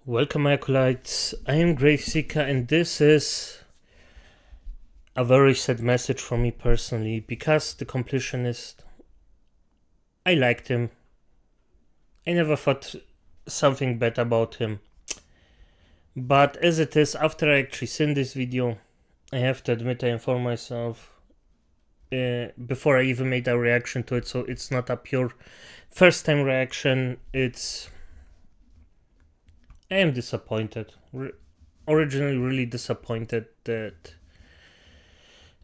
Welcome, acolytes. I am Graveseeker, and this is a very sad message for me personally, because the completionist, I liked him. I never thought something bad about him. But as it is, after I actually seen this video, I have to admit I informed myself before I even made a reaction to it, so it's not a pure first time reaction. I am disappointed. Originally really disappointed that...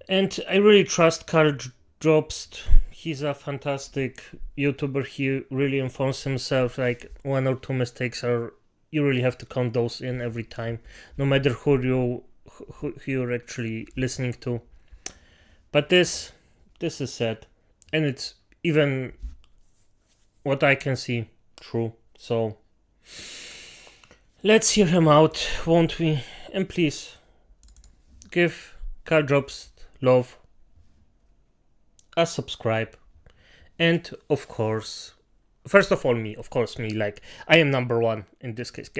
And I really trust Karl Jobst. He's a fantastic YouTuber. He really informs himself. Like, one or two mistakes are... You really have to count those in every time, no matter who you're actually listening to. But this is sad. And it's even what I can see true. So... let's hear him out, won't we? And please, give Karl Jobst love, a subscribe, and of course, first of all me, like, I am number one in this case,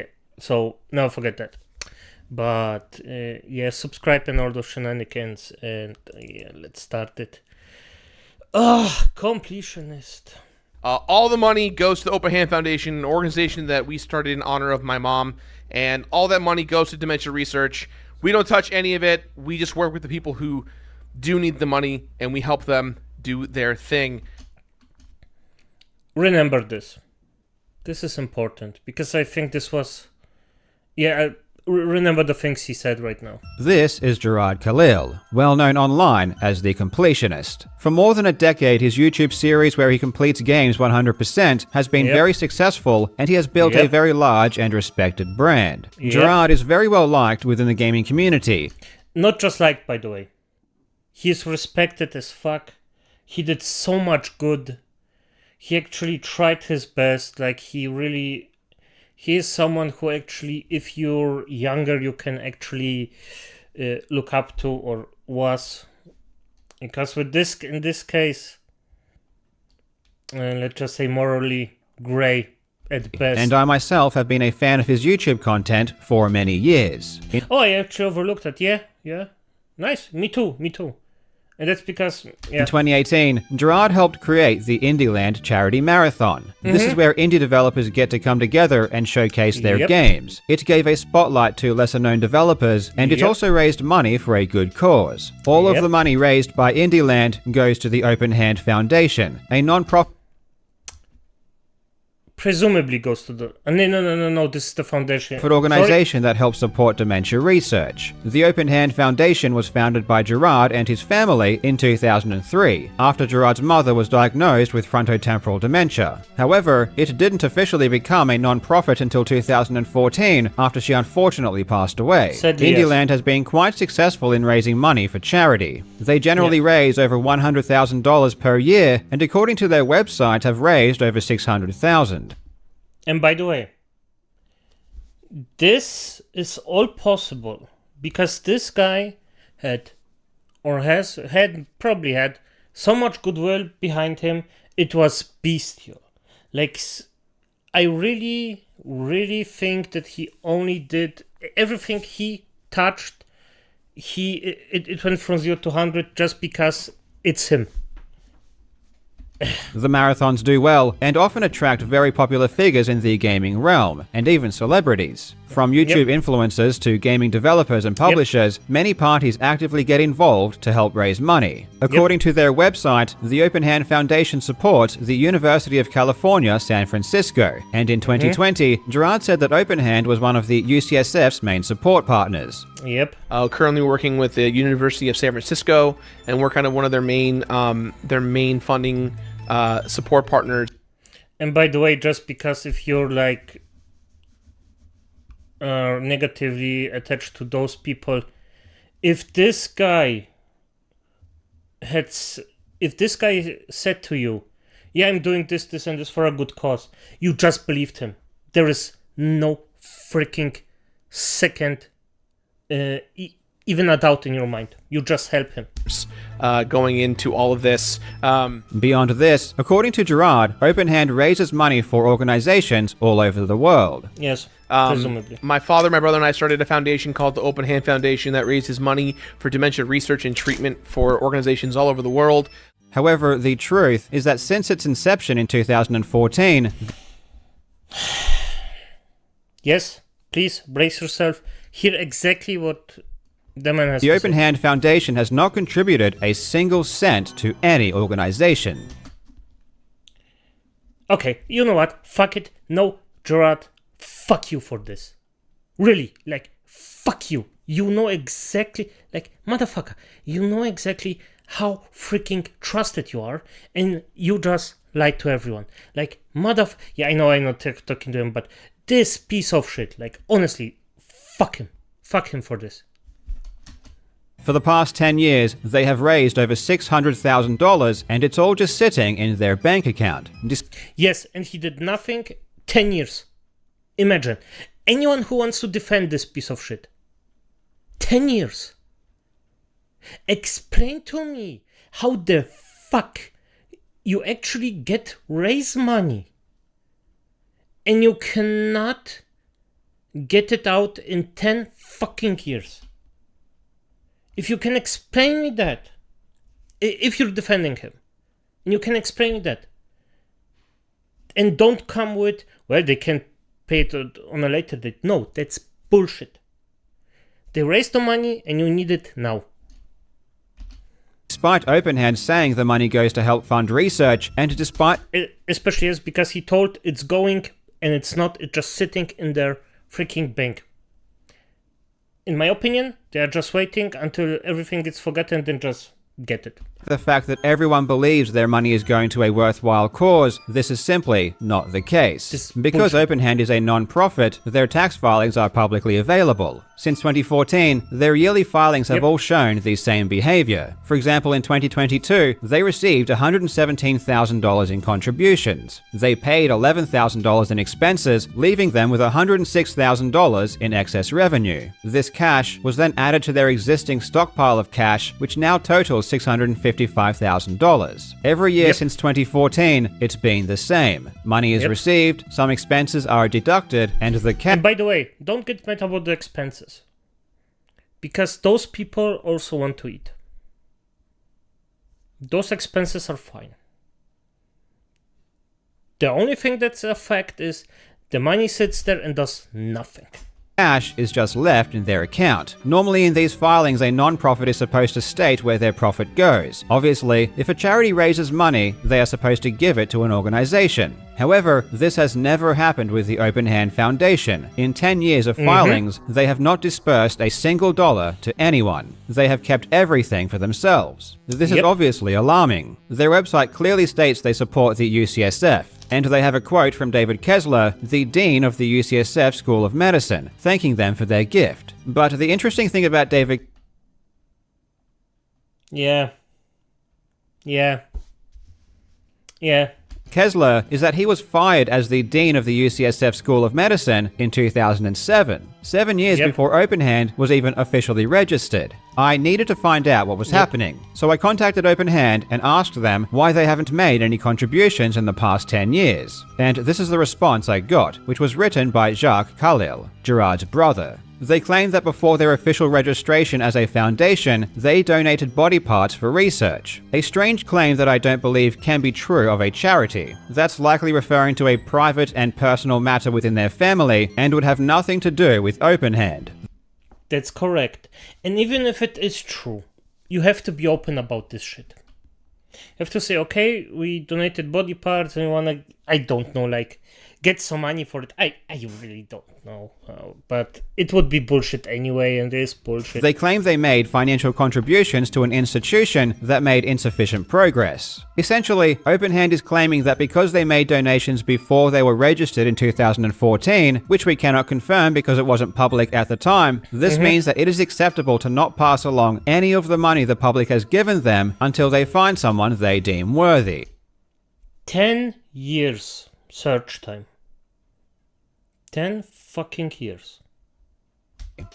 so never forget that. But yeah, subscribe and all those shenanigans, and yeah, let's start it. Completionist. All the money goes to the Open Hand Foundation, an organization that we started in honor of my mom, and all that money goes to dementia research. We don't touch any of it. We just work with the people who do need the money, and we help them do their thing. Remember this. This is important, because I think this was... Yeah, remember the things he said right now. This is Gerard Khalil, well known online as The Completionist. For more than a decade, his YouTube series where he completes games 100% has been very successful, and he has built a very large and respected brand. Gerard is very well liked within the gaming community. Not just liked, by the way. He is respected as fuck. He did so much good. He actually tried his best. Like, he is someone who actually, if you're younger, you can actually look up to, or was. Because with this, in this case, let's just say morally gray at best. And I myself have been a fan of his YouTube content for many years. Oh, I actually overlooked that. Yeah. Nice. Me too. And that's because, In 2018, Gerard helped create the Indieland Charity Marathon. This is where indie developers get to come together and showcase their games. It gave a spotlight to lesser-known developers, and it also raised money for a good cause. All of the money raised by Indieland goes to the Open Hand Foundation, a non-profit... presumably goes to the... No, this is the foundation. organization that helps support dementia research. The Open Hand Foundation was founded by Gerard and his family in 2003, after Gerard's mother was diagnosed with frontotemporal dementia. However, it didn't officially become a non-profit until 2014, after she unfortunately passed away. Indieland has been quite successful in raising money for charity. They generally raise over $100,000 per year, and according to their website have raised over $600,000. And by the way, this is all possible because this guy probably had so much goodwill behind him. It was bestial. Like, I really, really think that he only did everything he touched. It went from 0 to 100 just because it's him. The marathons do well, and often attract very popular figures in the gaming realm, and even celebrities. From YouTube influencers to gaming developers and publishers, many parties actively get involved to help raise money. According to their website, the Open Hand Foundation supports the University of California, San Francisco, and in 2020, Gerard said that Open Hand was one of the UCSF's main support partners. Currently working with the University of San Francisco, and we're kind of one of their main funding support partners. And by the way, just because if you're like negatively attached to those people, if this guy said to you, yeah, I'm doing this and this for a good cause, you just believed him. There is no freaking second even a doubt in your mind. You just help him. going into all of this. Beyond this, according to Gerard, Open Hand raises money for organizations all over the world. Yes, presumably. My father, my brother, and I started a foundation called the Open Hand Foundation that raises money for dementia research and treatment for organizations all over the world. However, the truth is that since its inception in 2014, Yes, please brace yourself. Hear exactly what the man has the to Open say. Hand Foundation has not contributed a single cent to any organization. Okay, you know what? Fuck it. No, Gerard, fuck you for this. Really, like, fuck you. You know exactly, like, motherfucker, you know exactly how freaking trusted you are, and you just lied to everyone. Like, yeah, I know I'm not talking to him, but this piece of shit, like, honestly, fuck him. Fuck him for this. For the past 10 years, they have raised over $600,000, and it's all just sitting in their bank account. Yes, and he did nothing 10 years. Imagine. Anyone who wants to defend this piece of shit. 10 years. Explain to me how the fuck you actually raise money and you cannot get it out in 10 fucking years. If you can explain me that, if you're defending him, and you can explain me that, and don't come with, well, they can pay it on a later date. No, that's bullshit. They raised the money and you need it now. Despite Open Hand saying the money goes to help fund research, and despite... Especially yes, because he told it's going and it's not, it's just sitting in their freaking bank. In my opinion, they are just waiting until everything gets forgotten, then just get it. the fact that everyone believes their money is going to a worthwhile cause, this is simply not the case. Because Open Hand is a non-profit, their tax filings are publicly available. Since 2014, their yearly filings have all shown the same behavior. For example, in 2022, they received $117,000 in contributions. They paid $11,000 in expenses, leaving them with $106,000 in excess revenue. This cash was then added to their existing stockpile of cash, which now totals $655,000. Every year since 2014, it's been the same. Money is received, some expenses are deducted, and the cash... And by the way, don't get mad about the expenses. Because those people also want to eat. Those expenses are fine. The only thing that's a fact is the money sits there and does nothing. Cash is just left in their account. Normally in these filings, a non-profit is supposed to state where their profit goes. Obviously, if a charity raises money, they are supposed to give it to an organization. However, this has never happened with the Open Hand Foundation. In 10 years of filings, they have not dispersed a single dollar to anyone. They have kept everything for themselves. This is obviously alarming. Their website clearly states they support the UCSF, and they have a quote from David Kessler, the dean of the UCSF School of Medicine, thanking them for their gift. But the interesting thing about David... Kessler is that he was fired as the dean of the UCSF School of Medicine in 2007, 7 years before Open Hand was even officially registered. I needed to find out what was happening, so I contacted Open Hand and asked them why they haven't made any contributions in the past 10 years. And this is the response I got, which was written by Jacques Khalil, Gerard's brother. They claimed that before their official registration as a foundation, they donated body parts for research. A strange claim that I don't believe can be true of a charity. That's likely referring to a private and personal matter within their family and would have nothing to do with Open Hand. That's correct. And even if it is true, you have to be open about this shit. You have to say, okay, we donated body parts and we want to, I don't know, like, get some money for it. I really don't know. But it would be bullshit anyway, and it is bullshit. They claim they made financial contributions to an institution that made insufficient progress. Essentially, Open Hand is claiming that because they made donations before they were registered in 2014, which we cannot confirm because it wasn't public at the time, this means that it is acceptable to not pass along any of the money the public has given them until they find someone they deem worthy. 10 years search time. 10 fucking years.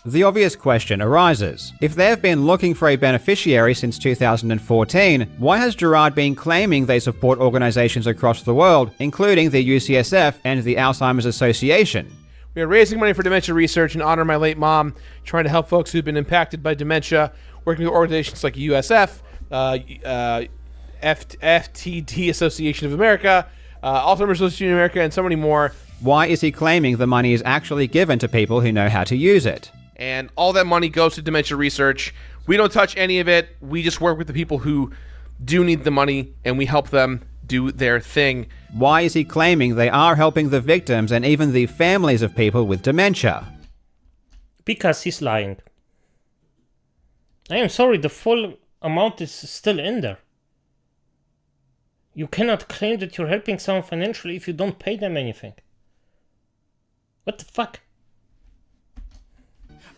The obvious question arises. If they have been looking for a beneficiary since 2014, why has Gerard been claiming they support organizations across the world, including the UCSF and the Alzheimer's Association? We are raising money for dementia research in honor of my late mom, trying to help folks who've been impacted by dementia, working with organizations like USF, FTD Association of America, Alzheimer's Association of America, and so many more. Why is he claiming the money is actually given to people who know how to use it? And all that money goes to dementia research. We don't touch any of it. We just work with the people who do need the money, and we help them do their thing. Why is he claiming they are helping the victims and even the families of people with dementia? Because he's lying. I am sorry, the full amount is still in there. You cannot claim that you're helping someone financially if you don't pay them anything. What the fuck?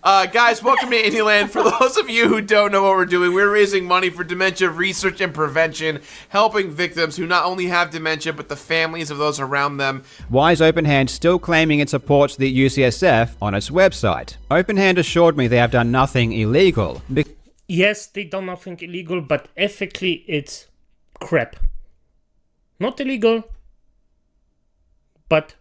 Guys, welcome to Indieland. For those of you who don't know what we're doing, we're raising money for dementia research and prevention, helping victims who not only have dementia, but the families of those around them. Why is OpenHand still claiming it supports the UCSF on its website? OpenHand assured me they have done nothing illegal. Yes, they done nothing illegal, but ethically it's crap. Not illegal, but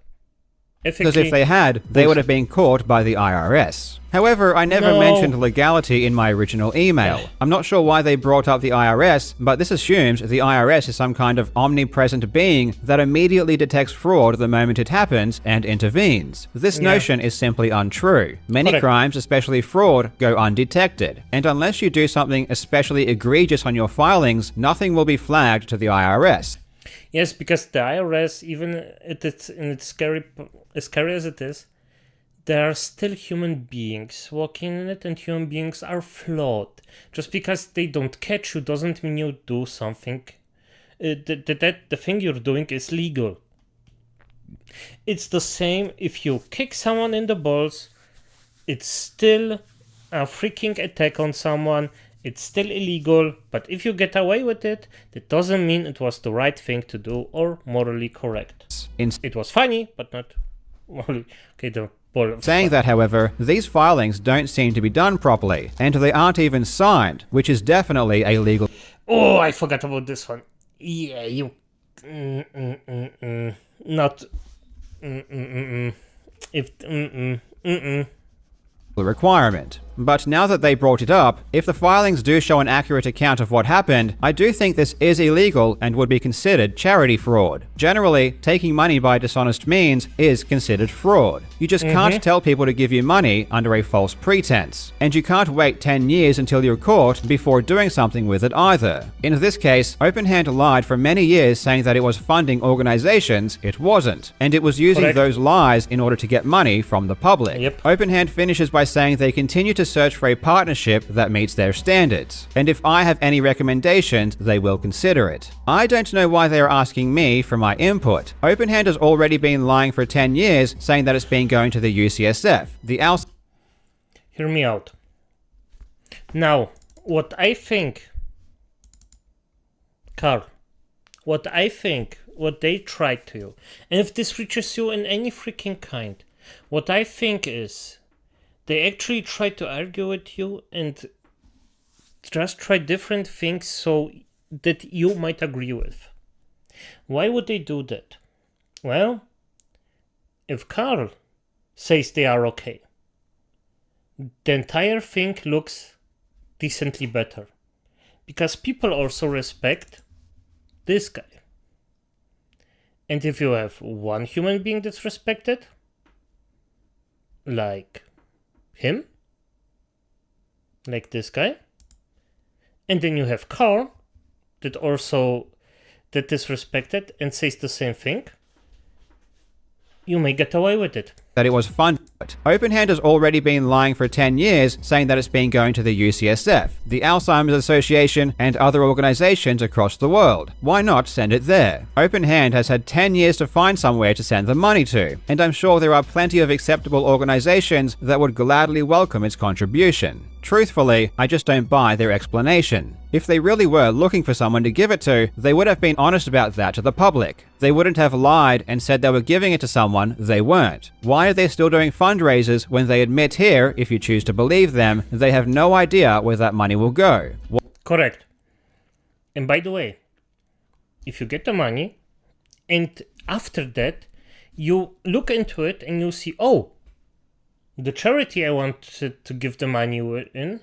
Because if they had, they would have been caught by the IRS. However, I never mentioned legality in my original email. I'm not sure why they brought up the IRS, but this assumes the IRS is some kind of omnipresent being that immediately detects fraud the moment it happens and intervenes. This notion is simply untrue. Many crimes, especially fraud, go undetected, and unless you do something especially egregious on your filings, nothing will be flagged to the IRS. Yes, because the IRS, even it's as scary as it is, there are still human beings working in it, and human beings are flawed. Just because they don't catch you doesn't mean you do something. The thing you're doing is legal. It's the same if you kick someone in the balls, it's still a freaking attack on someone. It's still illegal, but if you get away with it, that doesn't mean it was the right thing to do or morally correct. It was funny, but not morally. Okay, the ball. Saying that, however, these filings don't seem to be done properly, and they aren't even signed, which is definitely a legal. Oh, I forgot about this one. Yeah, you. Not. If. Requirement. But now that they brought it up, if the filings do show an accurate account of what happened, I do think this is illegal and would be considered charity fraud. Generally, taking money by dishonest means is considered fraud. You just can't tell people to give you money under a false pretense. And you can't wait 10 years until you're caught before doing something with it either. In this case, OpenHand lied for many years saying that it was funding organizations it wasn't, and it was using those lies in order to get money from the public. OpenHand finishes by saying they continue to search for a partnership that meets their standards, and if I have any recommendations, they will consider it. I don't know why they are asking me for my input. OpenHand has already been lying for 10 years, saying that it's been going to the UCSF, the Hear me out. Now, what I think, Karl, what they tried to you, and if this reaches you in any freaking kind, what I think is, they actually try to argue with you and just try different things so that you might agree with. Why would they do that? Well, if Karl says they are okay, the entire thing looks decently better. Because people also respect this guy. And if you have one human being that's respected, like him, like this guy, and then you have Karl that is respected and says the same thing, you may get away with it. That it was funded. OpenHand has already been lying for 10 years, saying that it's been going to the UCSF, the Alzheimer's Association, and other organizations across the world. Why not send it there? OpenHand has had 10 years to find somewhere to send the money to, and I'm sure there are plenty of acceptable organizations that would gladly welcome its contribution. Truthfully, I just don't buy their explanation. If they really were looking for someone to give it to, they would have been honest about that to the public. They wouldn't have lied and said they were giving it to someone they weren't. Why are they still doing fundraisers when they admit here, if you choose to believe them, they have no idea where that money will go? Correct. And by the way, if you get the money, and after that, you look into it and you see, oh, the charity I wanted to give the money in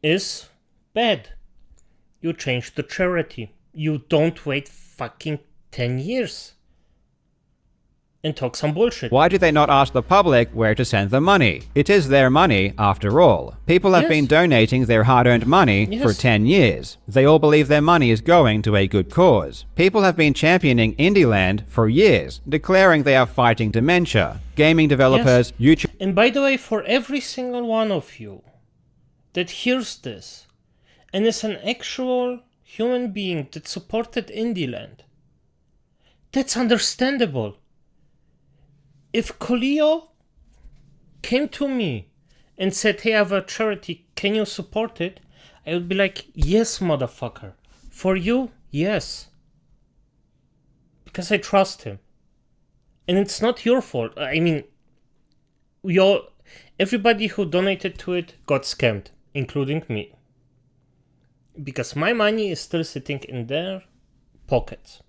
is bad. You change the charity. You don't wait fucking 10 years and talk some bullshit. Why do they not ask the public where to send the money? It is their money, after all. People have been donating their hard-earned money for 10 years. They all believe their money is going to a good cause. People have been championing Indieland for years, declaring they are fighting dementia. Gaming developers, YouTube... And by the way, for every single one of you that hears this and is an actual human being that supported Indieland, that's understandable. If Colio came to me and said, hey, I have a charity, can you support it? I would be like, yes, motherfucker. For you, yes. Because I trust him. And it's not your fault. I mean, everybody who donated to it got scammed, including me. Because my money is still sitting in their pockets.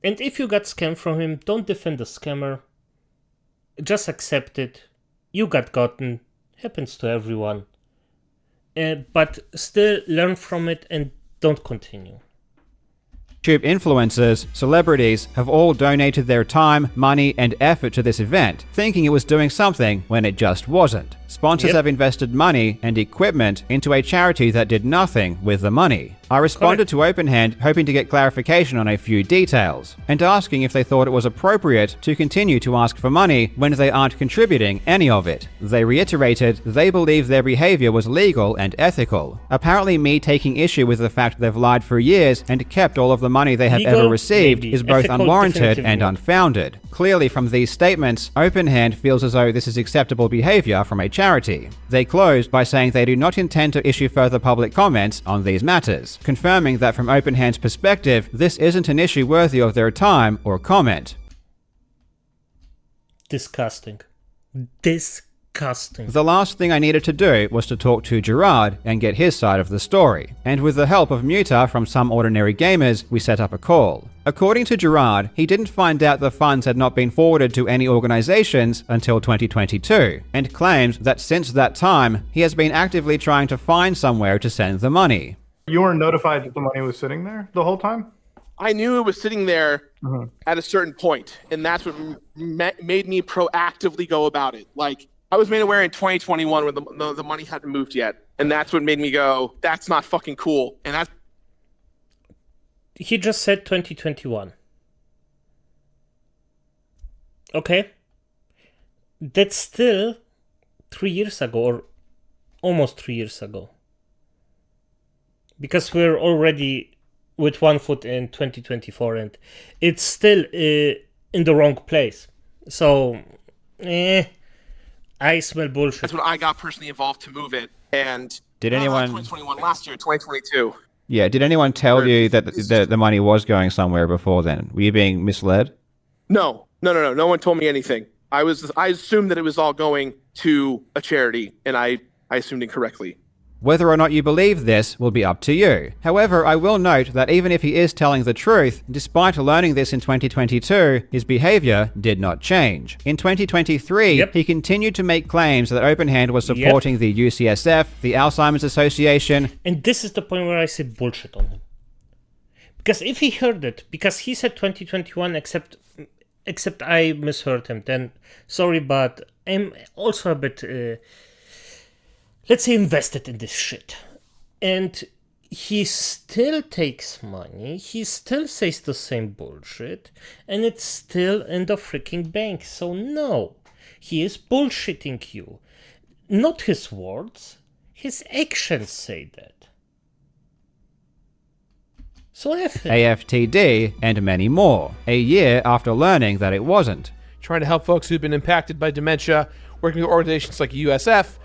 And if you got scammed from him, don't defend the scammer. Just accept it. You got gotten. Happens to everyone. But still learn from it and don't continue. YouTube influencers, celebrities have all donated their time, money, and effort to this event, thinking it was doing something when it just wasn't. Sponsors have invested money and equipment into a charity that did nothing with the money. I responded to Openhand hoping to get clarification on a few details, and asking if they thought it was appropriate to continue to ask for money when they aren't contributing any of it. They reiterated they believe their behavior was legal and ethical. Apparently me taking issue with the fact they've lied for years and kept all of the money they have ever received is both unwarranted and unfounded. Clearly from these statements, Openhand feels as though this is acceptable behavior from a charity. They closed by saying they do not intend to issue further public comments on these matters, confirming that from Openhand's perspective, this isn't an issue worthy of their time or comment. Disgusting. Disgusting. The last thing I needed to do was to talk to Gerard and get his side of the story, and with the help of Muta from Some Ordinary Gamers, we set up a call. According to Gerard, he didn't find out the funds had not been forwarded to any organizations until 2022, and claims that since that time, he has been actively trying to find somewhere to send the money. You weren't notified that the money was sitting there the whole time? I knew it was sitting there at a certain point, and that's what made me proactively go about it. Like, I was made aware in 2021 when the money hadn't moved yet, and that's what made me go, that's not fucking cool. And that's... He just said 2021. Okay? That's still 3 years ago, or almost 3 years ago. Because we're already with 1 foot in 2024 and it's still in the wrong place. So, I smell bullshit. That's when I got personally involved to move it. And did anyone... 2021, last year, 2022. Yeah, did anyone tell you that the money was going somewhere before then? Were you being misled? No. No one told me anything. I assumed that it was all going to a charity, and I assumed incorrectly. Whether or not you believe this will be up to you. However, I will note that even if he is telling the truth, despite learning this in 2022, his behavior did not change. In 2023, he continued to make claims that Openhand was supporting the UCSF, the Alzheimer's Association. And this is the point where I say bullshit on him. Because if he heard it, because he said 2021, except I misheard him, then sorry, but I'm also a bit... let's say invested in this shit. And he still takes money, he still says the same bullshit, and it's still in the freaking bank. So no, he is bullshitting you. Not his words, his actions say that. So AFTD and many more, a year after learning that it wasn't. Trying to help folks who've been impacted by dementia, working with organizations like USF,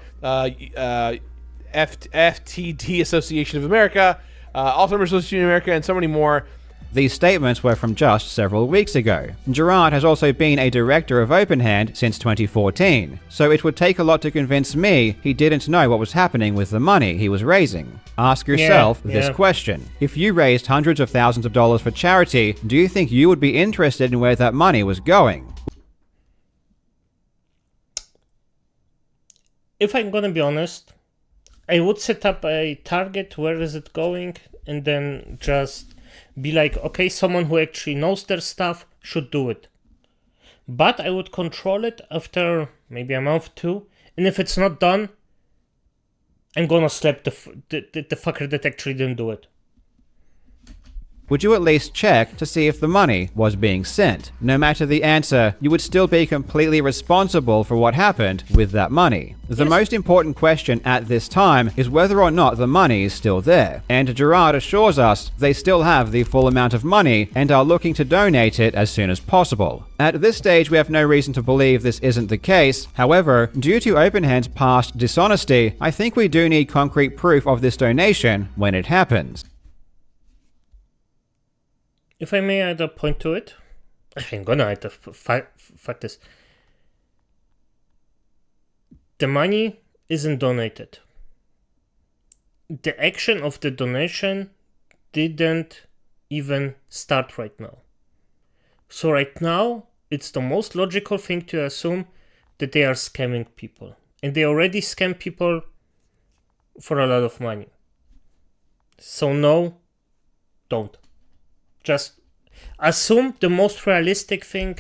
FTD Association of America, Alzheimer's Association of America, and so many more. These statements were from just several weeks ago. Gerard has also been a director of OpenHand since 2014, so it would take a lot to convince me he didn't know what was happening with the money he was raising. Ask yourself this question. If you raised hundreds of thousands of dollars for charity, do you think you would be interested in where that money was going? If I'm gonna be honest, I would set up a target, where is it going, and then just be like, okay, someone who actually knows their stuff should do it. But I would control it after maybe a month, 2, and if it's not done, I'm gonna slap the fucker that actually didn't do it. Would you at least check to see if the money was being sent? No matter the answer, you would still be completely responsible for what happened with that money. The most important question at this time is whether or not the money is still there. And Gerard assures us they still have the full amount of money and are looking to donate it as soon as possible. At this stage, we have no reason to believe this isn't the case. However, due to OpenHand's past dishonesty, I think we do need concrete proof of this donation when it happens. If I may add a point to it, I'm gonna add the fact is, the money isn't donated. The action of the donation didn't even start right now. So right now, it's the most logical thing to assume that they are scamming people. And they already scam people for a lot of money. So no, don't. Just assume the most realistic thing,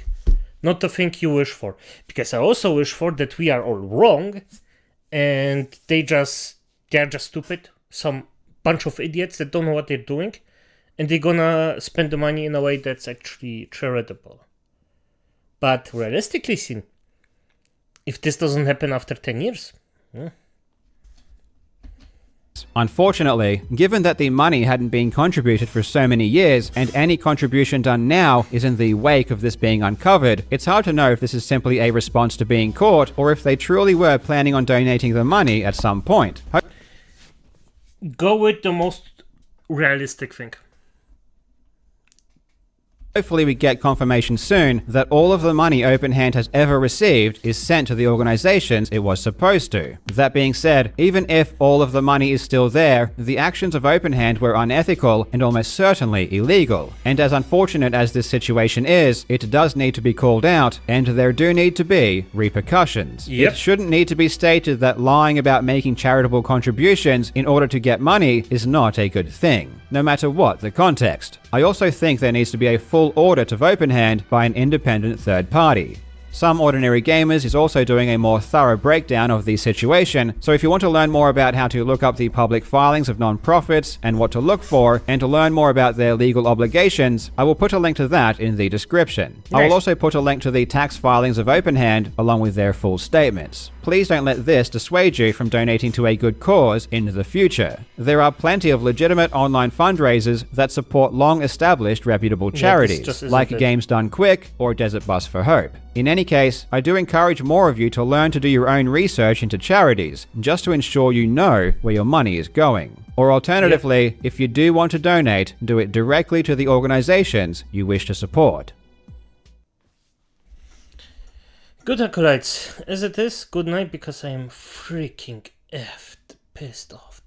not the thing you wish for. Because I also wish for that we are all wrong and they are just stupid. Some bunch of idiots that don't know what they're doing. And they're gonna spend the money in a way that's actually charitable. But realistically seen, if this doesn't happen after 10 years... Unfortunately, given that the money hadn't been contributed for so many years, and any contribution done now is in the wake of this being uncovered, it's hard to know if this is simply a response to being caught, or if they truly were planning on donating the money at some point. Go with the most realistic thing. Hopefully we get confirmation soon that all of the money OpenHand has ever received is sent to the organizations it was supposed to. That being said, even if all of the money is still there, the actions of OpenHand were unethical and almost certainly illegal. And as unfortunate as this situation is, it does need to be called out, and there do need to be repercussions. Yep. It shouldn't need to be stated that lying about making charitable contributions in order to get money is not a good thing, no matter what the context. I also think there needs to be a full audit of OpenHand by an independent third party. Some Ordinary Gamers is also doing a more thorough breakdown of the situation, so if you want to learn more about how to look up the public filings of non-profits and what to look for, and to learn more about their legal obligations, I will put a link to that in the description. I will also put a link to the tax filings of OpenHand along with their full statements. Please don't let this dissuade you from donating to a good cause in the future. There are plenty of legitimate online fundraisers that support long-established reputable charities, like Games Done Quick or Desert Bus for Hope. In any case, I do encourage more of you to learn to do your own research into charities, just to ensure you know where your money is going. Or alternatively, if you do want to donate, do it directly to the organizations you wish to support. Good acolytes, as it is, good night, because I am freaking effed pissed off.